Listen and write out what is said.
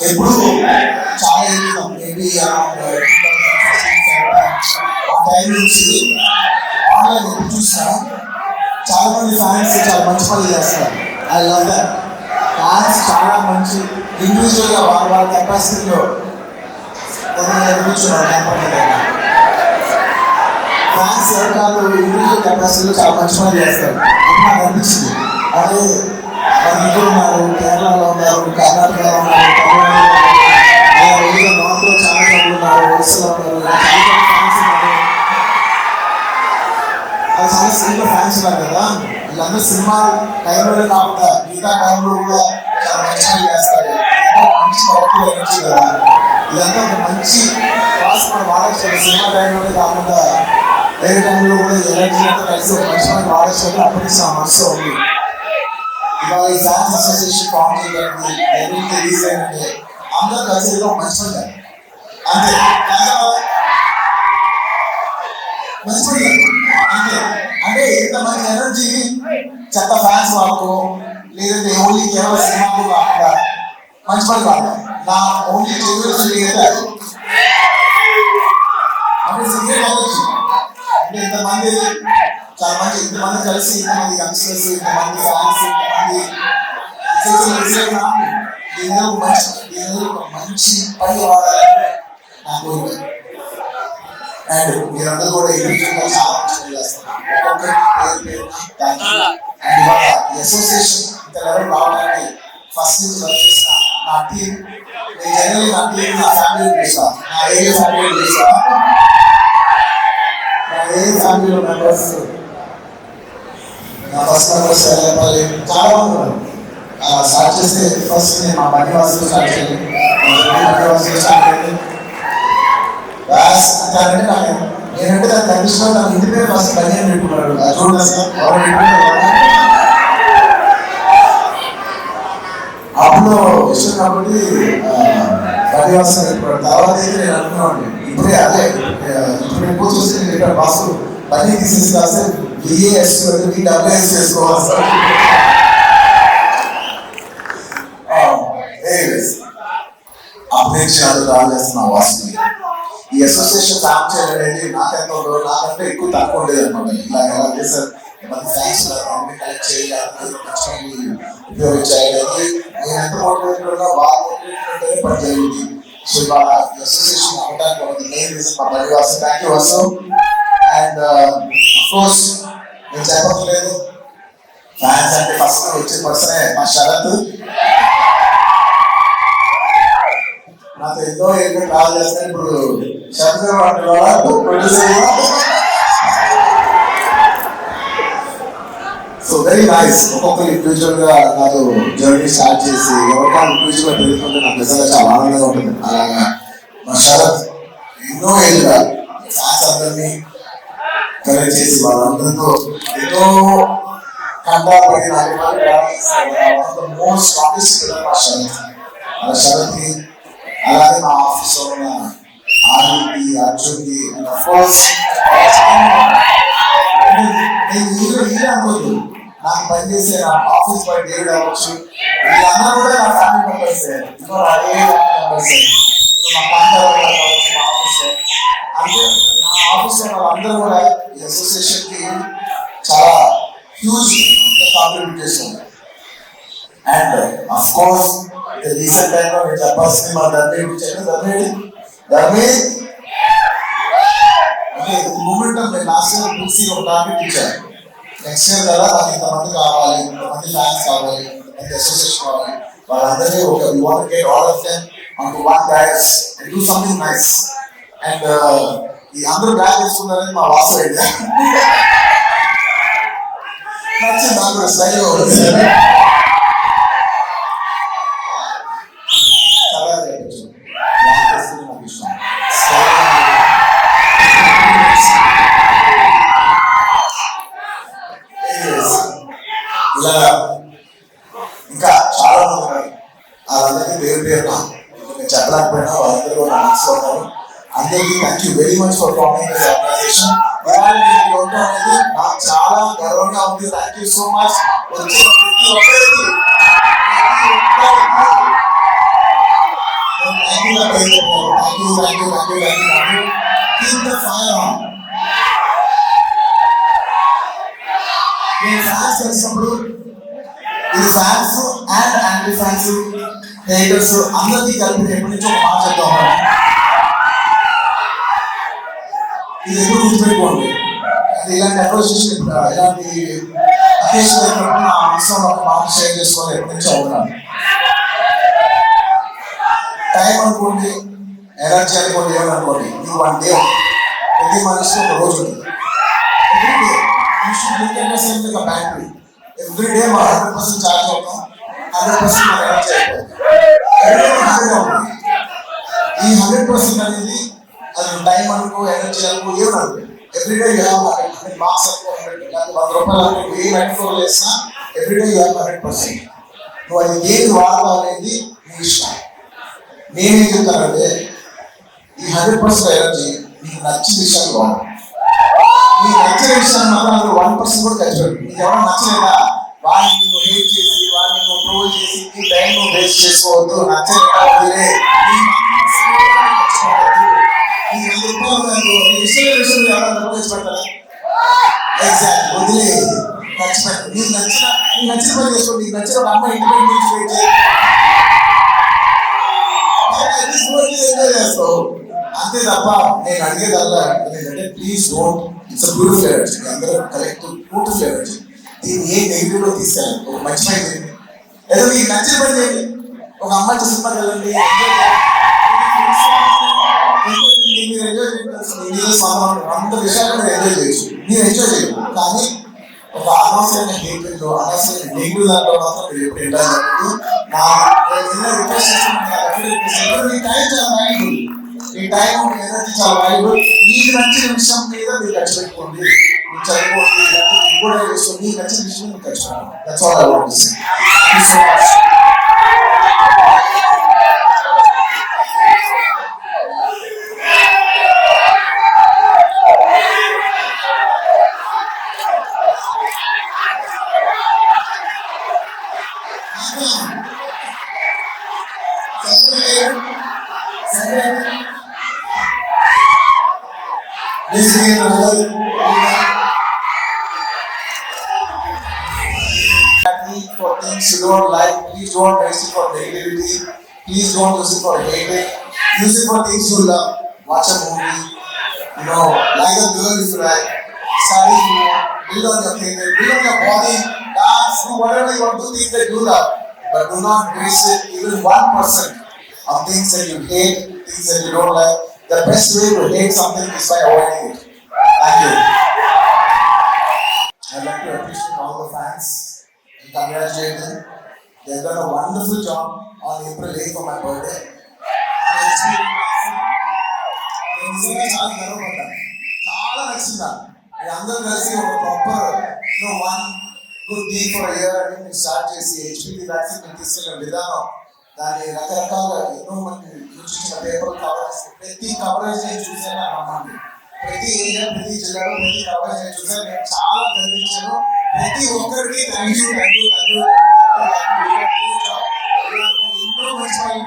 ఎప్పుడు చాలా maybe time నుంచి ఆన్లైన్ ఎప్పుడు చూసినా చాలా మంది ఫ్యాన్స్ చాలా మంచి పనులు చేస్తారు. I love that. ఫ్యాన్స్ చాలా మంచి ఇండివిజువల్గా వాళ్ళ కెపాసిటీలో ఫ్యాన్స్ ఎవరు ఇండివిజువల్ కెపాసిటీలో చాలా మంచి పనులు చేస్తారు. నాకు అనిపించింది అదే మన ఇంట్లో ఉన్నారు, కేరళలో ఉన్నారు, కర్ణాటకలో ఉన్నారు, నార్త్లో చాలా మంది ఉన్నారు, ఒడిస్సాలో ఉన్నారు, ఫ్యాన్స్ ఉన్నారు. అది చాలా సినిమా ఫ్యాన్స్ ఉన్నారు కదా, వీళ్ళందరూ సినిమా టైంలోనే కాకుండా మిగతా టైంలో కూడా చాలా మంచి చేస్తారు. మంచి ఎనర్జీ కదా, ఇదంతా ఒక మంచి క్లాస్ మనం వాడచ్చు. సినిమా టైంలోనే కాకుండా వేరే టైంలో కూడా ఎనర్జీ అంతా కలిసి ఒక మంచి మనకి వాడచ్చు. అప్పటి నా మనసు ఉంది. ఇవాళ ఈ ఫ్యాన్స్ అసోసియేషన్ ఫామ్ చేయడానికి ఎవరికి రిలీజ్ అయ్యిందంటే అందరూ కలిసి ఏదో మంచి పని అంతే. మంచి పని అంతే. అంటే ఇంతమంది ఎనర్జీ చెత్త ఫ్యాన్స్ వాళ్ళకు లేదంటే ఓన్లీ కేవలం సినిమాకు కాకుండా మంచి పని కాదు. నా ఓన్లీ అంటే సిగరెట్ ఎనర్జీ అంటే ఇంతమంది చాలా మంచి ఇంతమంది కలిసి ఇంతమంది యంగ్స్టర్స్ ఇంతమంది ఫ్యాన్స్ మంచి పని వాడాలని నా కోరిక. అండ్ మీరందరూ కూడా ఇండివిజువల్గా చాలా మంచి చేస్తారు. అండ్ ఇవాళ ఈ అసోసియేషన్ ఇంత లెవెల్ రావడానికి ఫస్ట్ నుంచి వర్క్ చేసిన నా టీం, నేను జనరల్ నా టీం నా ఫ్యామిలీ పిలుస్తాను, నా ఏరియా ఫ్యామిలీ పిలుస్తాను. నా ఏరియా ఫ్యామిలీలో మెంబర్స్ నా ఫస్ట్ మెంబర్స్ చెప్పాలి చాలా మంది ఉన్నారు. స్టార్ట్ చేస్తే ఫస్ట్ నేను మా బన్నివాసులు స్టార్ట్ చేయాలి. బన్నివాసులు స్టార్ట్ చేయాలి అంటే నాకు నేనంటే దాని కండిషన్ నాకు ఇంటి పేరు ఫస్ట్ బన్నీ అని పెట్టుకున్నాడు. చూడండి సార్ అప్పుడు ఇష్టం కాబట్టి బన్నివాసులు పెట్టుకున్నాడు. తర్వాత అయితే నేను అనుకున్నాను ఇప్పుడే అదే ఇప్పుడు ఎక్కువ చూసి నేను ఇక్కడ బాసు బన్నీ తీసేసి కాస్తే బిఏఎస్ డబ్ల్యూఎస్ చేసుకోవాలి సార్. అభినేషాలు రాజేస్తున్న వాసుని ఈ అసోసియేషన్ ఫామ్ చేయడం అనేది నాకెంత ఉండదు, నాకంటే ఎక్కువ తక్కువ ఉండేది అనమాట. ఇలా ఎలా చేశారు మంది ఫ్యాన్స్ కలెక్ట్ చేయాలి, ఉపయోగించాలి. నేను ఎంత మోటివేటెడ్ ఉన్నా బాగా మోటివేటెడ్ పని జరిగింది. సో ఇవాళ ఈ అసోసియేషన్ అవ్వడానికి ఒక మెయిన్ రీజన్ మా Bunny Vasu. Thank you Vasu. And of course నేను చెప్పట్లేదు ఫ్యాన్స్ అంటే ఫస్ట్ వచ్చే పర్సనే మా శరత్. నాతో ఎన్నో ఎక్కువ ట్రావెల్ చేస్తాను. ఇప్పుడు Sharath producer. So very nice. ఒక్కొక్కరు ఇండివిజువల్ గా నాతో జర్నీ స్టార్ట్ చేసి ఎవరికైనా ఇండివిజువల్ గా పెరుగుతుంటే నాకు నిజంగా చాలా ఆనందంగా ఉంటుంది. అలాగా మా శరత్ ఎన్నో ఏళ్ళుగా ఫ్యాన్స్ అందరినీ కలెక్ట్ చేసి వాళ్ళందరితో ఎన్నో కంటాపడి మోస్ట్ స్ట్రాంగెస్ట్ మా శరత్. అలా శరత్కి అలాగే మా ఆఫీస్లో ఉన్న ఆర్కి అర్జున్కి అండ్ ఆఫ్ కోర్స్ నేను హీరో అనుకోదు, నాకు పనిచేసే నా ఆఫీస్ బాయ్ డేవిడ్ అవ్వచ్చు, వీళ్ళందరూ కూడా నా ఫ్యామిలీ మెంబర్స్. ఇంకో అదే ఫ్యామిలీ మెంబర్స్ మా పంటలు కావచ్చు మా ఆఫీస్. అంటే నా ఆఫీస్లో వాళ్ళందరూ కూడా ఈ అసోసియేషన్కి చాలా హ్యూజ్ కాంట్రిబ్యూట్ చేస్తున్నారు. అండ్ అఫ్ కోర్స్ రీసెంట్ టైంలో నేను చెప్పాల్సింది మా ధర్మే అంటే మూమెంట్ నేను లాస్ట్ ఇయర్ పూర్తి ఒక టార్గెట్ ఇచ్చాను. నెక్స్ట్ ఇయర్ కదా నాకు ఇంతమంది కావాలి, ఇంతమంది ఫ్యాన్స్ కావాలి, ఇంతమంది అసోసియేషన్ కావాలి, వాళ్ళందరినీ ఒక you want to get all of them onto one dais and do something nice. And ఈ అందరూ బ్యాగ్ చేసుకున్నారని మా వాసు అయితే నచ్చింది. నాకు కూడా స్టైల్ ఇలా ఇంకా చాలా మంది ఉన్నారు. వాళ్ళందరికీ పేరు పేరున నేను చెప్పలేకపోయినా వాళ్ళందరూ కూడా మనసులో ఉన్నారు. అందరికీ thank you very much for forming this organisation. అనేది నాకు చాలా గర్వంగా ఉంది. Thank you so much. వచ్చిన ప్రతి ఒక్కరికి యాంటీ ఫ్యాన్స్ హేటర్స్ అందరికీ కలిపి ఎప్పటి నుంచో ఒక మాట చెప్తా ఉన్నాను. ఇది ఎప్పుడు గుర్తుపెట్టుకోండి. అంటే ఇలాంటి అప్రోచేషన్ ఇలాంటి అకేషన్ అయినప్పుడు నా మనసులో ఒక మాట షేర్ చేసుకోవాలి ఎప్పటి నుంచో అవుతున్నాను. టైం అనుకోండి, ఎనర్జీ అనుకోండి, ఏమనుకోండి, ఇది 1 డే. ప్రతి మనిషికి ఒక రోజు ఉంటుంది. బ్యాటరీ ఎవ్రీ డే మా 100% ఛార్జ్ అవుతాం, 100% మన ఎనర్జీ అయిపోతుంది. ఈ 100% అనేది అది టైం అనుకో, ఎనర్జీ అనుకో, ఏమనుకో, ఎవ్రీడే యూ హ్యావ్ 100 మార్క్స్ అనుకో, 100 రూపాయలు అనుకో, ఏ మెట్రోల్ వేసినా ఎవ్రీడే యూ హ్యావ్ 100%. నువ్వు అది ఏది వాడతావు అనేది నీ ఇష్టం. నేనేం చెప్తానంటే ఈ 100% ఎనర్జీ నీకు నచ్చిన విషయాలు వాడు. నీకు నచ్చిన విషయాన్ని మాత్రం 1% కూడా ఖర్చు పెట్టు. నీకు ఎవరైనా నచ్చలేదా వాడిని నువ్వు హేట్ చేసి, వాడిని నువ్వు ట్రోల్ చేసి నీ టైం నువ్వు వేస్ట్ చేసుకోవద్దు. నచ్చలేదా వదిలే. ఎగ్జాక్ట్ వదిలే, ఖర్చు పెట్టు. నీకు నచ్చిన పని చేసుకో. నీకు నచ్చిన ఒక అమ్మాయి ఇంటి ఎంజాయ్ చేస్తావు అంతే తప్ప నేను అడిగేదల్లా ఏంటంటే please don't. It's beautiful energy. అందరూ కలెక్ట్ బ్యూటిఫుల్ ఎనర్జీ. దీన్ని ఏ నెగిటివ్ లో తీసుకెళ్ళండి. ఒక మంచి పని చేయండి, ఏదో మీకు నచ్చిన పని చేయండి. ఒక అమ్మాయి సినిమాకి వెళ్ళండి, మీరు ఎంజాయ్ చేయాల్సిన అంత విషయాలు మీరు ఎంజాయ్ చేయొచ్చు. మీరు ఎంజాయ్ చేయరు, కానీ ఒక అనవసరమైన హేట్రెడ్ లో, అనవసరమైన నెగిటివ్ దాంట్లో మాత్రం మీరు ఎప్పుడు ఎంజాయ్ చేయలేదు. నా రిక్వెస్ట్ చేస్తున్నాను, మీ టైం చాలా వాల్యుబుల్. ఈ టైం ఎనర్జీ చాలా వాల్యుబుల్. మీకు నచ్చిన విషయం మీద మీరు ఖర్చు పెట్టుకోండి. మీరు చదువుకోండి, కూడా చేసుకోండి. మీకు నచ్చిన విషయం మీరు ఖర్చు పెట్టుకోండి. That's all I want to say. Thank you so much. For things you don't like, please don't waste it for negativity. Please don't use it for hating. Use it for things you love. Watch a movie. Like a girl if you like. Study, build on your career, build on your body, dance, do whatever you want to do, things that you love. But do not waste it even 1% of things that you hate, things that you don't like. The best way to hate something is by avoiding it. Thank you. I'd like to appreciate all the fans and congratulate them. They've done a wonderful job on April 8th for my birthday. చాలా నచ్చిందా మీ అందరూ కలిసి ఒక proper one good deal for year అని మీరు start చేసి HPV vaccine మీరు తీసుకెళ్ళిన విధానం, దాన్ని రకరకాల ఎన్నో మంది చూసిన పేపర్ కవరేజ్, ప్రతి కవరేజ్ నేను చూసాను అమ్మండి. ప్రతి ఏరియా, ప్రతి జిల్లాలో ప్రతి కవరేజ్ నేను చూసాను. నేను చాలా గర్వించాను. ప్రతి ఒక్కరికి థ్యాంక్ యూ. ఎన్నో మంచి వాళ్ళు